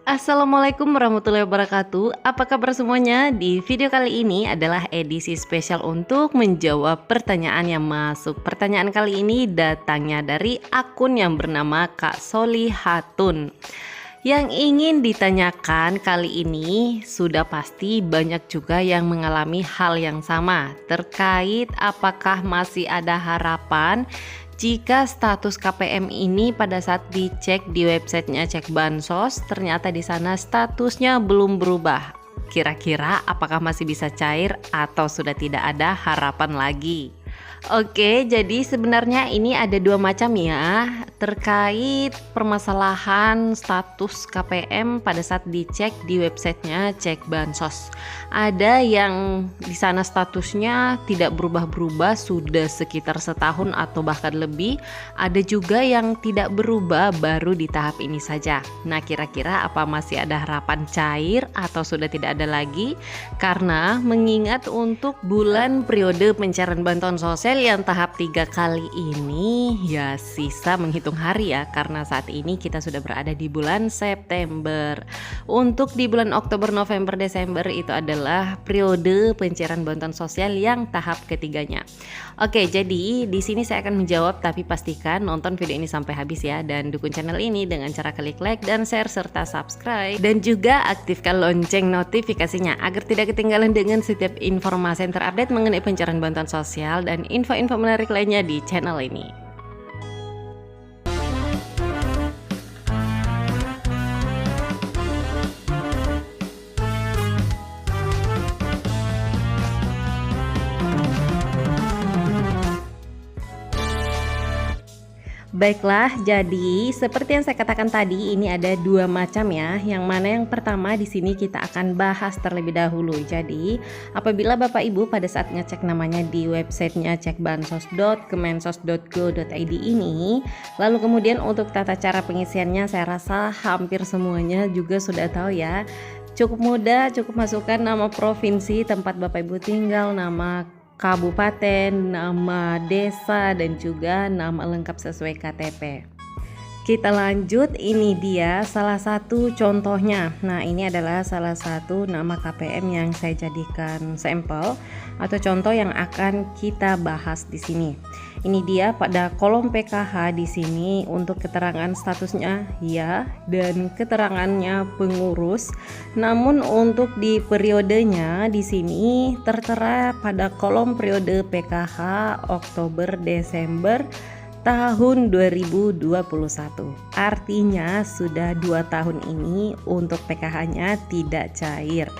Assalamualaikum warahmatullahi wabarakatuh. Apa kabar semuanya? Di video kali ini adalah edisi spesial untuk menjawab pertanyaan yang masuk. Pertanyaan kali ini datangnya dari akun yang bernama Kak Solihatun. Yang ingin ditanyakan kali ini sudah pasti banyak juga yang mengalami hal yang sama terkait apakah masih ada harapan jika status KPM ini pada saat dicek di websitenya Cek Bansos ternyata di sana statusnya belum berubah. Kira-kira apakah masih bisa cair atau sudah tidak ada harapan lagi? Oke, jadi sebenarnya ini ada dua macam ya terkait permasalahan status KPM pada saat dicek di websitenya Cek Bansos. Ada yang di sana statusnya tidak berubah-berubah sudah sekitar setahun atau bahkan lebih. Ada juga yang tidak berubah baru di tahap ini saja. Nah, kira-kira apa masih ada harapan cair atau sudah tidak ada lagi? Karena mengingat untuk bulan periode pencairan bantuan sosial yang tahap 3 kali ini ya sisa menghitung hari ya, karena saat ini kita sudah berada di bulan September. Untuk di bulan Oktober, November, Desember itu adalah periode pencairan bantuan sosial yang tahap ketiganya. Oke, jadi di sini saya akan menjawab, tapi pastikan nonton video ini sampai habis ya, dan dukung channel ini dengan cara klik like dan share serta subscribe, dan juga aktifkan lonceng notifikasinya agar tidak ketinggalan dengan setiap informasi yang terupdate mengenai pencairan bantuan sosial dan info-info menarik lainnya di channel ini. Baiklah, jadi seperti yang saya katakan tadi, ini ada dua macam ya. Yang mana yang pertama di sini kita akan bahas terlebih dahulu. Jadi, apabila Bapak Ibu pada saat ngecek namanya di websitenya cekbansos.kemensos.go.id ini, lalu kemudian untuk tata cara pengisiannya saya rasa hampir semuanya juga sudah tahu ya. Cukup mudah, cukup masukkan nama provinsi tempat Bapak Ibu tinggal, nama kabupaten, nama desa, dan juga nama lengkap sesuai KTP. Kita lanjut, ini dia salah satu contohnya. Nah, ini adalah salah satu nama KPM yang saya jadikan sampel atau contoh yang akan kita bahas di sini. Ini dia pada kolom PKH di sini untuk keterangan statusnya ya dan keterangannya pengurus. Namun untuk di periodenya di sini tertera pada kolom periode PKH Oktober Desember tahun 2021. Artinya sudah 2 tahun ini untuk PKH-nya tidak cair.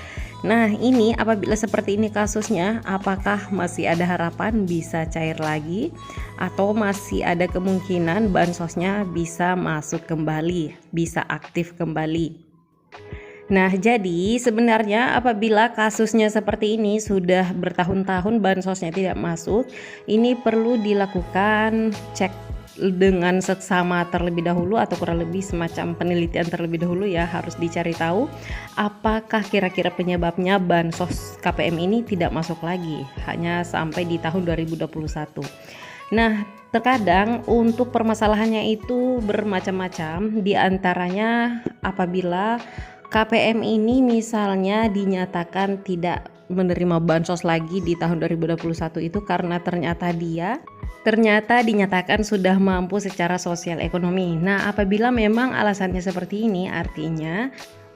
Nah, ini apabila seperti ini kasusnya, apakah masih ada harapan bisa cair lagi atau masih ada kemungkinan bansosnya bisa masuk kembali, bisa aktif kembali? Nah, jadi sebenarnya apabila kasusnya seperti ini sudah bertahun-tahun bansosnya tidak masuk, ini perlu dilakukan cek dengan seksama terlebih dahulu atau kurang lebih semacam penelitian terlebih dahulu ya, harus dicari tahu apakah kira-kira penyebabnya bansos KPM ini tidak masuk lagi hanya sampai di tahun 2021. Nah, terkadang untuk permasalahannya itu bermacam-macam, diantaranya apabila KPM ini misalnya dinyatakan tidak menerima bansos lagi di tahun 2021 itu karena ternyata dinyatakan sudah mampu secara sosial ekonomi. Nah, apabila memang alasannya seperti ini, artinya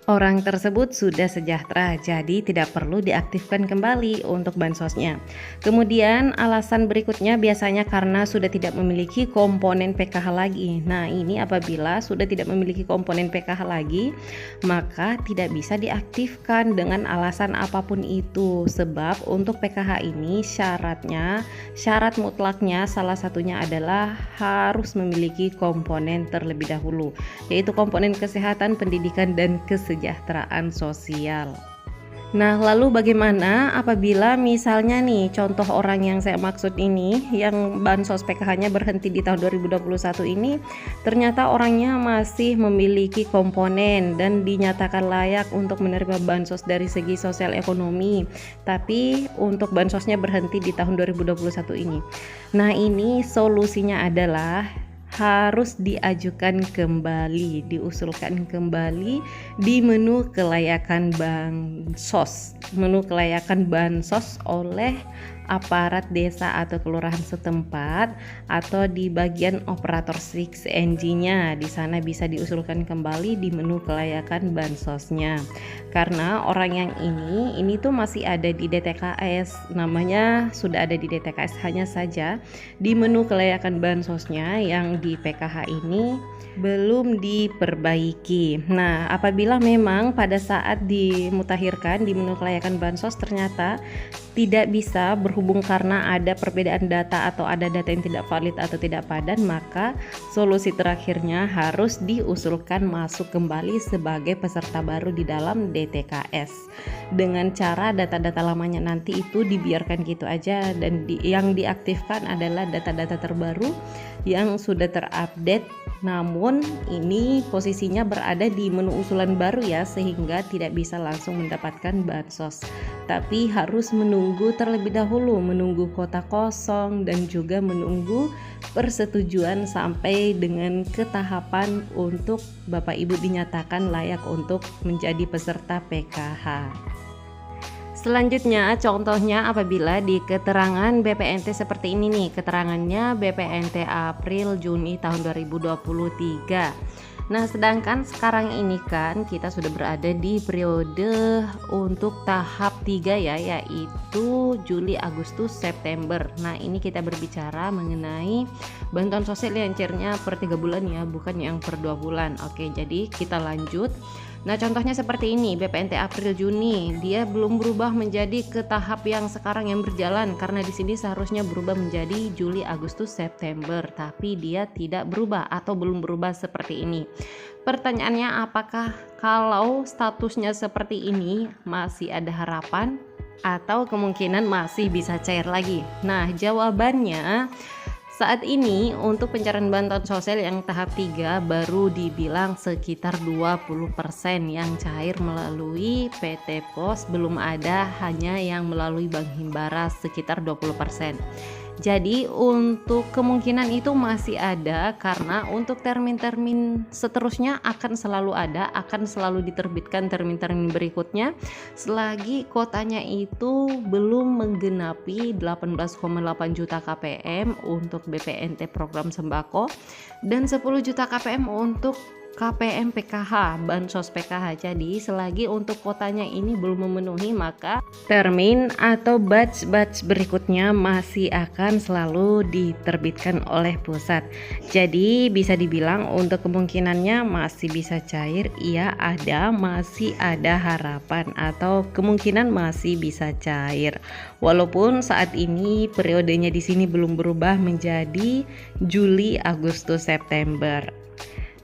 orang tersebut sudah sejahtera, jadi tidak perlu diaktifkan kembali untuk bansosnya. Kemudian alasan berikutnya biasanya karena sudah tidak memiliki komponen PKH lagi. Nah, ini apabila sudah tidak memiliki komponen PKH lagi, maka tidak bisa diaktifkan dengan alasan apapun itu. Sebab untuk PKH ini syarat mutlaknya salah satunya adalah harus memiliki komponen terlebih dahulu, yaitu komponen kesehatan, pendidikan, dan kesejahteraan sosial. Nah, lalu bagaimana apabila misalnya nih contoh orang yang saya maksud ini yang bansos PKH-nya berhenti di tahun 2021 ini ternyata orangnya masih memiliki komponen dan dinyatakan layak untuk menerima bansos dari segi sosial ekonomi, tapi untuk bansosnya berhenti di tahun 2021 ini. Nah, ini solusinya adalah harus diajukan kembali, diusulkan kembali di menu kelayakan bansos. Menu kelayakan bansos oleh aparat desa atau kelurahan setempat atau di bagian operator 6NG-nya. Di sana bisa diusulkan kembali di menu kelayakan bansosnya. Karena orang yang ini tuh masih ada di DTKS, namanya sudah ada di DTKS, hanya saja di menu kelayakan bansosnya yang di PKH ini belum diperbaiki. Nah, apabila memang pada saat dimutakhirkan di menu kelayakan bansos ternyata tidak bisa berhubung karena ada perbedaan data atau ada data yang tidak valid atau tidak padan, maka solusi terakhirnya harus diusulkan masuk kembali sebagai peserta baru di dalam DTKS dengan cara data-data lamanya nanti itu dibiarkan gitu aja, dan yang diaktifkan adalah data-data terbaru yang sudah terupdate, namun ini posisinya berada di menu usulan baru ya, sehingga tidak bisa langsung mendapatkan bansos, tapi harus menunggu terlebih dahulu, menunggu kota kosong dan juga menunggu persetujuan sampai dengan ketahapan untuk Bapak Ibu dinyatakan layak untuk menjadi peserta PKH. Selanjutnya, contohnya apabila di keterangan BPNT seperti ini nih, keterangannya BPNT April Juni tahun 2023. Nah, sedangkan sekarang ini kan kita sudah berada di periode untuk tahap 3 ya, yaitu Juli, Agustus, September. Nah, ini kita berbicara mengenai bantuan sosial yang cairnya per 3 bulan ya, bukan yang per 2 bulan. Oke, jadi kita lanjut. Nah, contohnya seperti ini, BPNT April Juni, dia belum berubah menjadi ke tahap yang sekarang yang berjalan, karena di sini seharusnya berubah menjadi Juli, Agustus, September, tapi dia tidak berubah atau belum berubah seperti ini. Pertanyaannya, apakah kalau statusnya seperti ini masih ada harapan atau kemungkinan masih bisa cair lagi? Nah, jawabannya saat ini untuk pencairan bantuan sosial yang tahap 3 baru dibilang sekitar 20% yang cair melalui PT Pos, belum ada hanya yang melalui Bank Himbara sekitar 20%. Jadi untuk kemungkinan itu masih ada, karena untuk termin-termin seterusnya akan selalu ada, akan selalu diterbitkan termin-termin berikutnya selagi kotanya itu belum menggenapi 18,8 juta KPM untuk BPNT program sembako dan 10 juta KPM untuk KPM PKH, bansos PKH. Jadi selagi untuk kotanya ini belum memenuhi, maka termin atau batch berikutnya masih akan selalu diterbitkan oleh pusat. Jadi bisa dibilang untuk kemungkinannya masih bisa cair, iya ada, masih ada harapan atau kemungkinan masih bisa cair. Walaupun saat ini periodenya di sini belum berubah menjadi Juli, Agustus, September.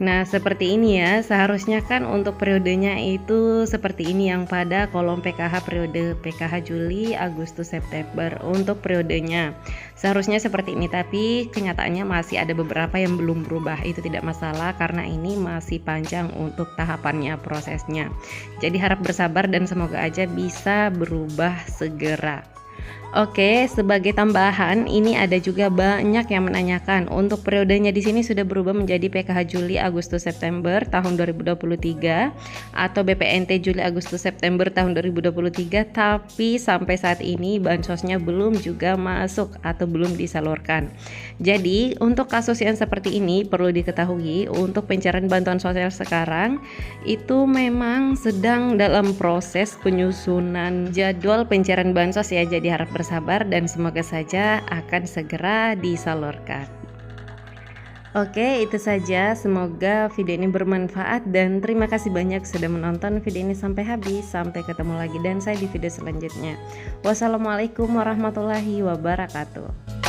Nah, seperti ini ya, seharusnya kan untuk periodenya itu seperti ini yang pada kolom PKH, periode PKH Juli, Agustus, September untuk periodenya. Seharusnya seperti ini, tapi kenyataannya masih ada beberapa yang belum berubah. Itu tidak masalah karena ini masih panjang untuk tahapannya, prosesnya. Jadi harap bersabar dan semoga aja bisa berubah segera. Oke, sebagai tambahan ini ada juga banyak yang menanyakan untuk periodenya di sini sudah berubah menjadi PKH Juli, Agustus, September tahun 2023 atau BPNT Juli, Agustus, September tahun 2023, tapi sampai saat ini bansosnya belum juga masuk atau belum disalurkan. Jadi untuk kasus yang seperti ini perlu diketahui untuk pencairan bantuan sosial sekarang itu memang sedang dalam proses penyusunan jadwal pencairan bansos ya, jadi harap bersabar dan semoga saja akan segera disalurkan. Oke, itu saja. Semoga video ini bermanfaat dan terima kasih banyak sudah menonton video ini sampai habis. Sampai ketemu lagi dan saya di video selanjutnya. Wassalamualaikum warahmatullahi wabarakatuh.